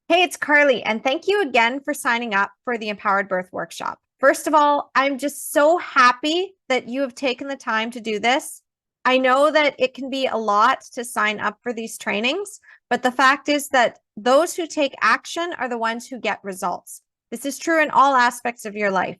Hey, it's Carly, and thank you again for signing up for the Empowered Birth Workshop. First of all, I'm just so happy that you have taken the time to do this. I know that it can be a lot to sign up for these trainings, but the fact is that those who take action are the ones who get results. This is true in all aspects of your life.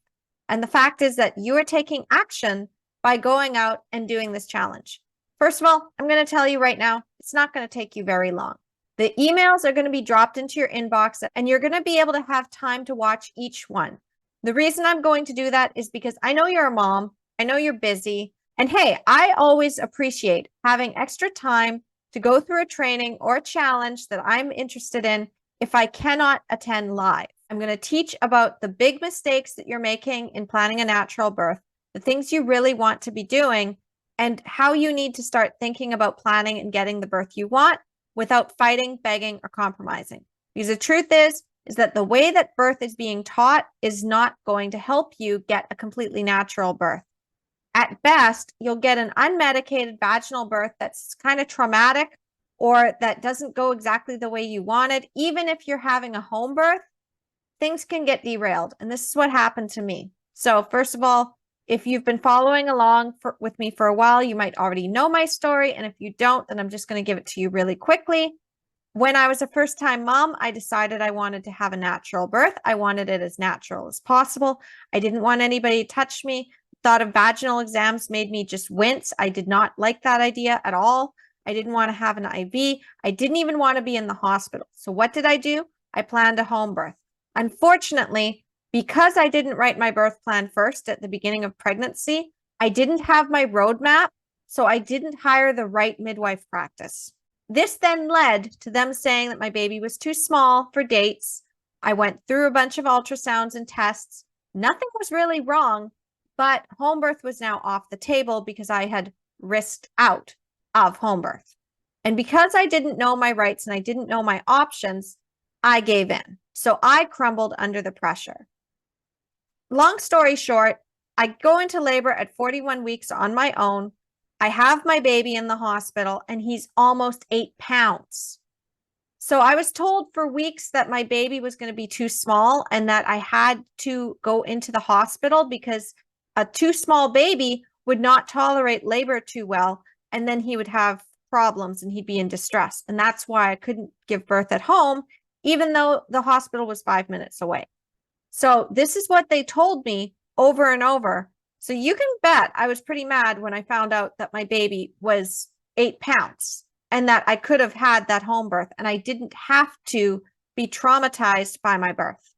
And the fact is that you are taking action by going out and doing this challenge. First of all, I'm going to tell you right now, it's not going to take you very long. The emails are going to be dropped into your inbox and you're going to be able to have time to watch each one. The reason I'm going to do that is because I know you're a mom. I know you're busy. And hey, I always appreciate having extra time to go through a training or a challenge that I'm interested in if I cannot attend live. I'm going to teach about the big mistakes that you're making in planning a natural birth, the things you really want to be doing, and how you need to start thinking about planning and getting the birth you want without fighting, begging, or compromising. Because the truth is that the way that birth is being taught is not going to help you get a completely natural birth. At best, you'll get an unmedicated vaginal birth that's kind of traumatic or that doesn't go exactly the way you wanted. Even if you're having a home birth, things can get derailed. And this is what happened to me. So first of all, if you've been following along with me for a while, you might already know my story. And if you don't, then I'm just going to give it to you really quickly. When I was a first-time mom, I decided I wanted to have a natural birth. I wanted it as natural as possible. I didn't want anybody to touch me. Thought of vaginal exams made me just wince. I did not like that idea at all. I didn't want to have an IV. I didn't even want to be in the hospital. So what did I do? I planned a home birth. Unfortunately, because I didn't write my birth plan first at the beginning of pregnancy, I didn't have my roadmap, so I didn't hire the right midwife practice. This then led to them saying that my baby was too small for dates. I went through a bunch of ultrasounds and tests. Nothing was really wrong, but home birth was now off the table because I had risked out of home birth. And because I didn't know my rights and I didn't know my options, I gave in. So I crumbled under the pressure. Long story short, I go into labor at 41 weeks on my own. I have my baby in the hospital and he's almost 8 pounds. So I was told for weeks that my baby was going to be too small and that I had to go into the hospital because a too small baby would not tolerate labor too well. And then he would have problems and he'd be in distress. And that's why I couldn't give birth at home, even though the hospital was 5 minutes away. So this is what they told me over and over. So you can bet I was pretty mad when I found out that my baby was 8 pounds and that I could have had that home birth and I didn't have to be traumatized by my birth.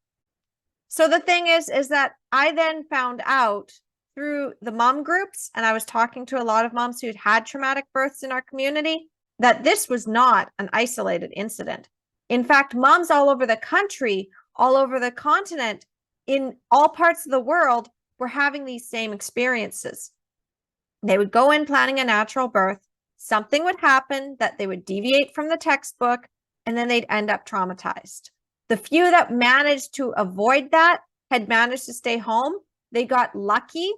So the thing is that I then found out through the mom groups, and I was talking to a lot of moms who'd had traumatic births in our community, that this was not an isolated incident. In fact, moms all over the country, all over the continent, in all parts of the world were having these same experiences. They would go in planning a natural birth, something would happen that they would deviate from the textbook, and then they'd end up traumatized. The few that managed to avoid that had managed to stay home. They got lucky.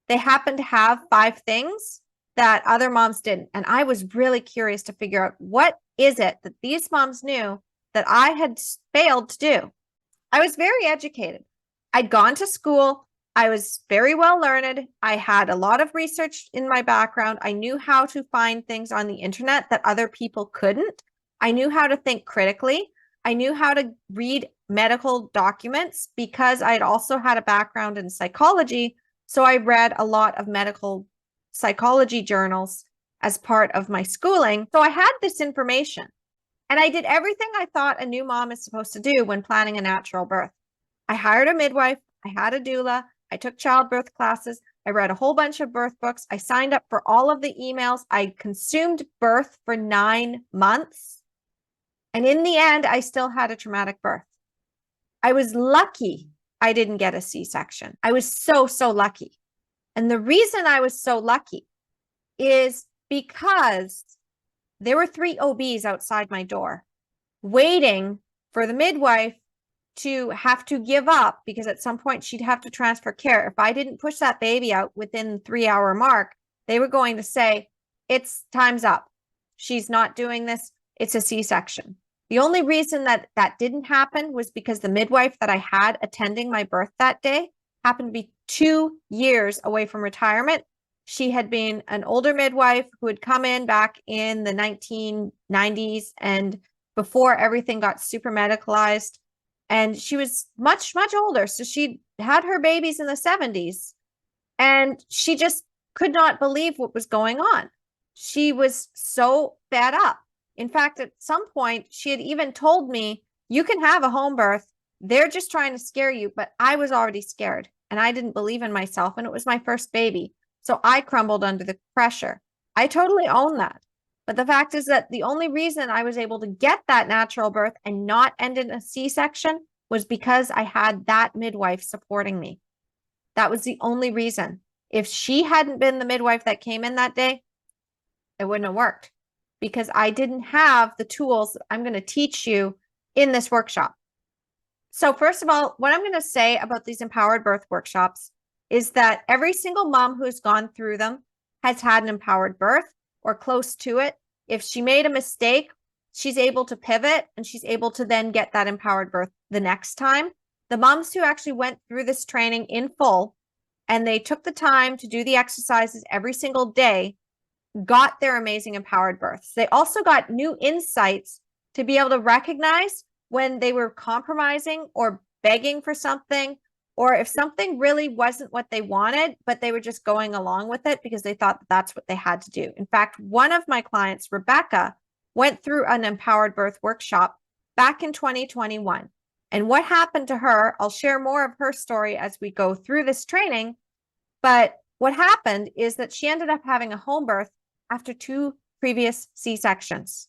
They happened to have 5 things that other moms didn't. And I was really curious to figure out what is it that these moms knew that I had failed to do. I was very educated. I'd gone to school. I was very well learned. I had a lot of research in my background. I knew how to find things on the internet that other people couldn't. I knew how to think critically. I knew how to read medical documents because I had also had a background in psychology. So I read a lot of medical psychology journals as part of my schooling. So I had this information. And I did everything I thought a new mom is supposed to do when planning a natural birth. I hired a midwife. I had a doula. I took childbirth classes. I read a whole bunch of birth books. I signed up for all of the emails. I consumed birth for 9 months. And in the end, I still had a traumatic birth. I was lucky I didn't get a C-section. I was so, so lucky. And the reason I was so lucky is because there were 3 OBs outside my door waiting for the midwife to have to give up because at some point she'd have to transfer care. If I didn't push that baby out within the 3-hour mark, they were going to say, it's time's up. She's not doing this. It's a C-section. The only reason that that didn't happen was because the midwife that I had attending my birth that day happened to be 2 years away from retirement. She had been an older midwife who had come in back in the 1990s and before everything got super medicalized. And she was much, much older. So she had her babies in the 70s. And she just could not believe what was going on. She was so fed up. In fact, at some point, she had even told me, you can have a home birth. They're just trying to scare you. But I was already scared and I didn't believe in myself. And it was my first baby. So I crumbled under the pressure. I totally own that. But the fact is that the only reason I was able to get that natural birth and not end in a C-section was because I had that midwife supporting me. That was the only reason. If she hadn't been the midwife that came in that day, it wouldn't have worked because I didn't have the tools that I'm going to teach you in this workshop. So first of all, what I'm going to say about these empowered birth workshops is that every single mom who's gone through them has had an empowered birth or close to it. If she made a mistake, she's able to pivot and she's able to then get that empowered birth the next time. The moms who actually went through this training in full and they took the time to do the exercises every single day got their amazing empowered births. They also got new insights to be able to recognize when they were compromising or begging for something, or if something really wasn't what they wanted, but they were just going along with it because they thought that that's what they had to do. In fact, one of my clients, Rebecca, went through an empowered birth workshop back in 2021. And what happened to her, I'll share more of her story as we go through this training. But what happened is that she ended up having a home birth after 2 previous C-sections.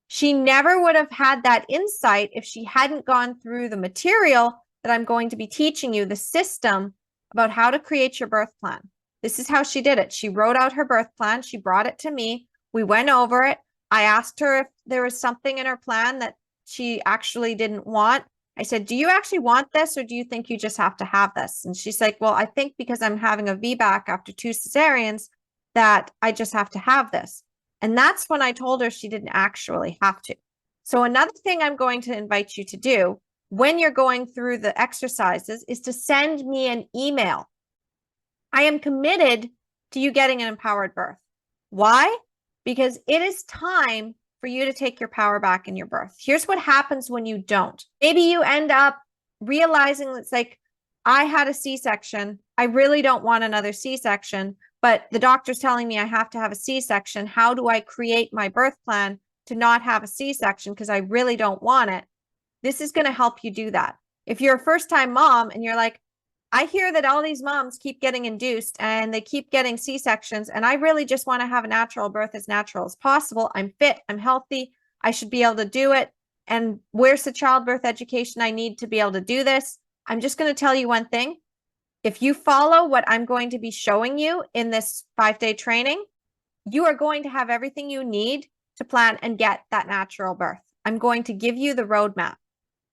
She never would have had that insight if she hadn't gone through the material that I'm going to be teaching you, the system about how to create your birth plan. This is how she did it. She wrote out her birth plan. She brought it to me. We went over it. I asked her if there was something in her plan that she actually didn't want. I said, do you actually want this or do you think you just have to have this? And she's like, well, I think because I'm having a VBAC after 2 cesareans that I just have to have this. And that's when I told her she didn't actually have to. So another thing I'm going to invite you to do when you're going through the exercises is to send me an email. I am committed to you getting an empowered birth. Why? Because it is time for you to take your power back in your birth. Here's what happens when you don't. Maybe you end up realizing it's like, I had a C-section. I really don't want another C-section, but the doctor's telling me I have to have a C-section. How do I create my birth plan to not have a C-section because I really don't want it? This is going to help you do that. If you're a first-time mom and you're like, I hear that all these moms keep getting induced and they keep getting C-sections, and I really just want to have a natural birth as natural as possible. I'm fit, I'm healthy, I should be able to do it. And where's the childbirth education I need to be able to do this? I'm just going to tell you one thing. If you follow what I'm going to be showing you in this 5-day training, you are going to have everything you need to plan and get that natural birth. I'm going to give you the roadmap.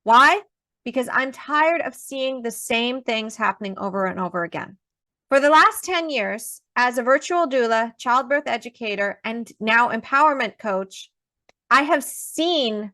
Why? Because I'm tired of seeing the same things happening over and over again. For the last 10 years, as a virtual doula, childbirth educator, and now empowerment coach, I have seen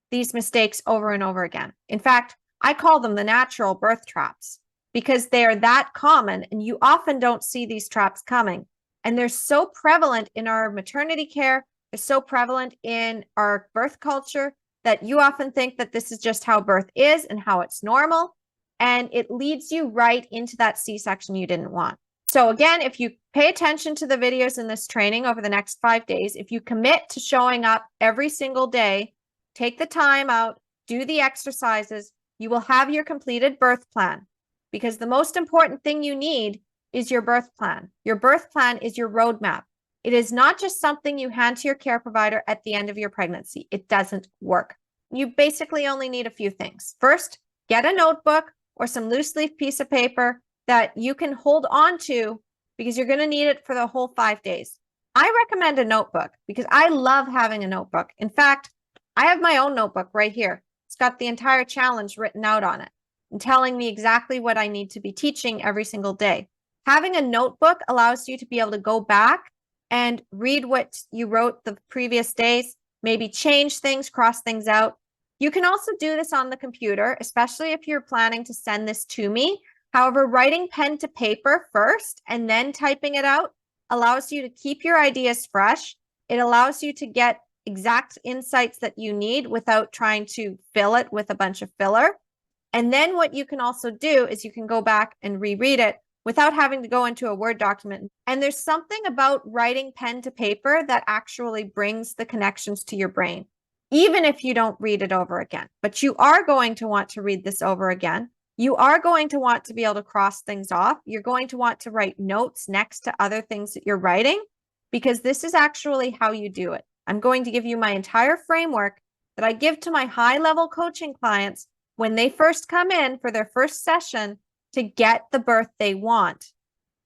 these mistakes over and over again. In fact, I call them the natural birth traps because they are that common and you often don't see these traps coming. And they're so prevalent in our maternity care, they're so prevalent in our birth culture that you often think that this is just how birth is and how it's normal. And it leads you right into that C-section you didn't want. So again, if you pay attention to the videos in this training over the next 5 days, if you commit to showing up every single day, take the time out, do the exercises, you will have your completed birth plan. Because the most important thing you need is your birth plan. Your birth plan is your roadmap. It is not just something you hand to your care provider at the end of your pregnancy. It doesn't work. You basically only need a few things. First, get a notebook or some loose leaf piece of paper that you can hold on to because you're going to need it for the whole 5 days. I recommend a notebook because I love having a notebook. In fact, I have my own notebook right here. It's got the entire challenge written out on it and telling me exactly what I need to be teaching every single day. Having a notebook allows you to be able to go back and read what you wrote the previous days, maybe change things, cross things out. You can also do this on the computer, especially if you're planning to send this to me. However, writing pen to paper first and then typing it out allows you to keep your ideas fresh. It allows you to get exact insights that you need without trying to fill it with a bunch of filler. And then what you can also do is you can go back and reread it without having to go into a Word document. And there's something about writing pen to paper that actually brings the connections to your brain, even if you don't read it over again. But you are going to want to read this over again. You are going to want to be able to cross things off. You're going to want to write notes next to other things that you're writing, because this is actually how you do it. I'm going to give you my entire framework that I give to my high-level coaching clients when they first come in for their first session to get the birth they want.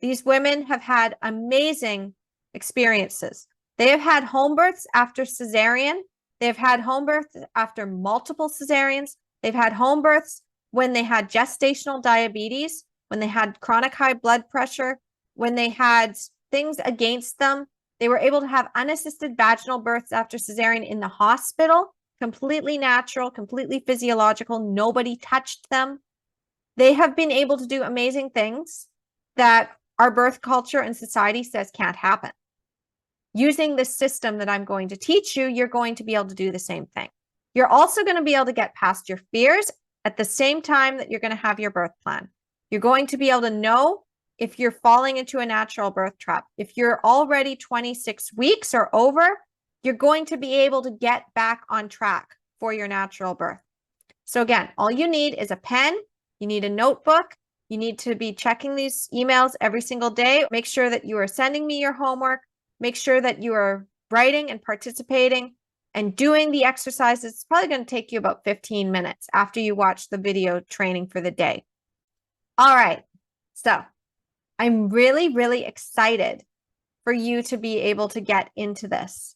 These women have had amazing experiences. They have had home births after cesarean. They've had home births after multiple cesareans. They've had home births when they had gestational diabetes, when they had chronic high blood pressure, when they had things against them. They were able to have unassisted vaginal births after cesarean in the hospital, completely natural, completely physiological. Nobody touched them. They have been able to do amazing things that our birth culture and society says can't happen. Using this system that I'm going to teach you, you're going to be able to do the same thing. You're also going to be able to get past your fears at the same time that you're going to have your birth plan. You're going to be able to know if you're falling into a natural birth trap. If you're already 26 weeks or over, you're going to be able to get back on track for your natural birth. So again, all you need is a pen. You need a notebook. You need to be checking these emails every single day. Make sure that you are sending me your homework. Make sure that you are writing and participating and doing the exercises. It's probably going to take you about 15 minutes after you watch the video training for the day. All right. So I'm really, really excited for you to be able to get into this.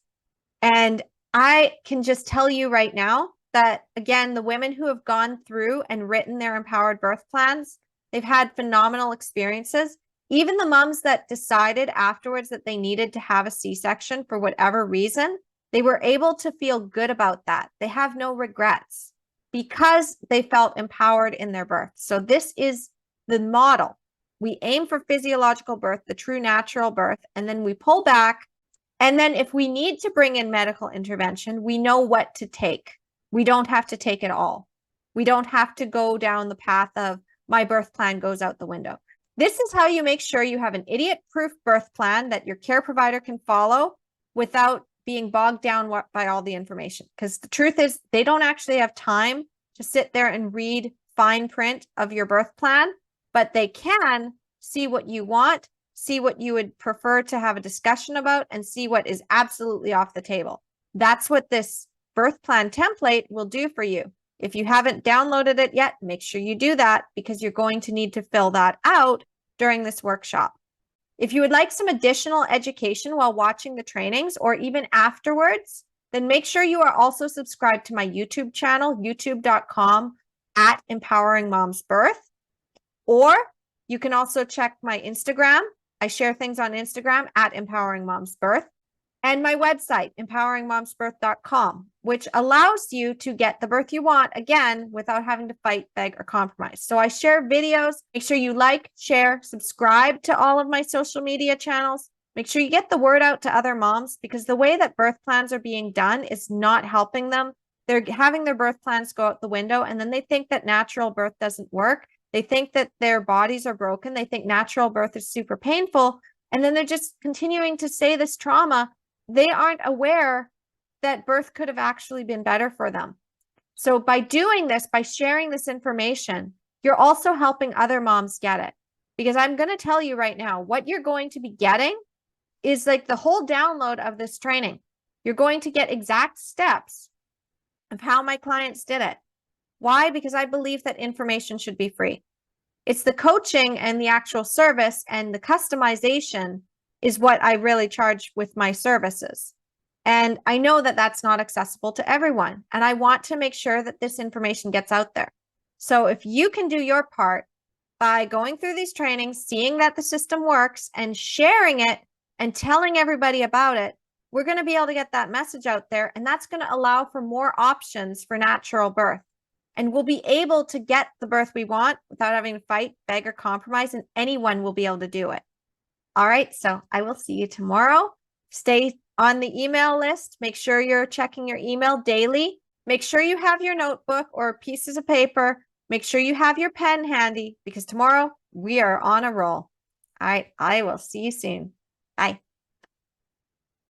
And I can just tell you right now that, again, the women who have gone through and written their empowered birth plans, they've had phenomenal experiences. Even the moms that decided afterwards that they needed to have a C-section for whatever reason, they were able to feel good about that. They have no regrets because they felt empowered in their birth. So this is the model. We aim for physiological birth, the true natural birth, and then we pull back. And then if we need to bring in medical intervention, we know what to take. We don't have to take it all. We don't have to go down the path of my birth plan goes out the window. This is how you make sure you have an idiot-proof birth plan that your care provider can follow without being bogged down by all the information. Because the truth is, they don't actually have time to sit there and read fine print of your birth plan, but they can see what you want, see what you would prefer to have a discussion about, and see what is absolutely off the table. That's what this birth plan template will do for you. If you haven't downloaded it yet, make sure you do that, because you're going to need to fill that out during this workshop. If you would like some additional education while watching the trainings or even afterwards, then make sure you are also subscribed to my YouTube channel, youtube.com/EmpoweringMomsBirth. Or you can also check my Instagram. I share things on Instagram @EmpoweringMomsBirth. And my website, empoweringmomsbirth.com, which allows you to get the birth you want, again, without having to fight, beg, or compromise. So I share videos. Make sure you like, share, subscribe to all of my social media channels. Make sure you get the word out to other moms, because the way that birth plans are being done is not helping them. They're having their birth plans go out the window, and then they think that natural birth doesn't work. They think that their bodies are broken. They think natural birth is super painful. And then they're just continuing to say this trauma. They aren't aware that birth could have actually been better for them. So by doing this, by sharing this information, you're also helping other moms get it. Because I'm going to tell you right now, what you're going to be getting is like the whole download of this training. You're going to get exact steps of how my clients did it. Why? Because I believe that information should be free. It's the coaching and the actual service and the customization is what I really charge with my services. And I know that that's not accessible to everyone. And I want to make sure that this information gets out there. So if you can do your part by going through these trainings, seeing that the system works and sharing it and telling everybody about it, we're going to be able to get that message out there, and that's going to allow for more options for natural birth. And we'll be able to get the birth we want without having to fight, beg, or compromise, and anyone will be able to do it. All right, so I will see you tomorrow. Stay on the email list. Make sure you're checking your email daily. Make sure you have your notebook or pieces of paper. Make sure you have your pen handy, because tomorrow we are on a roll. All right, I will see you soon. Bye.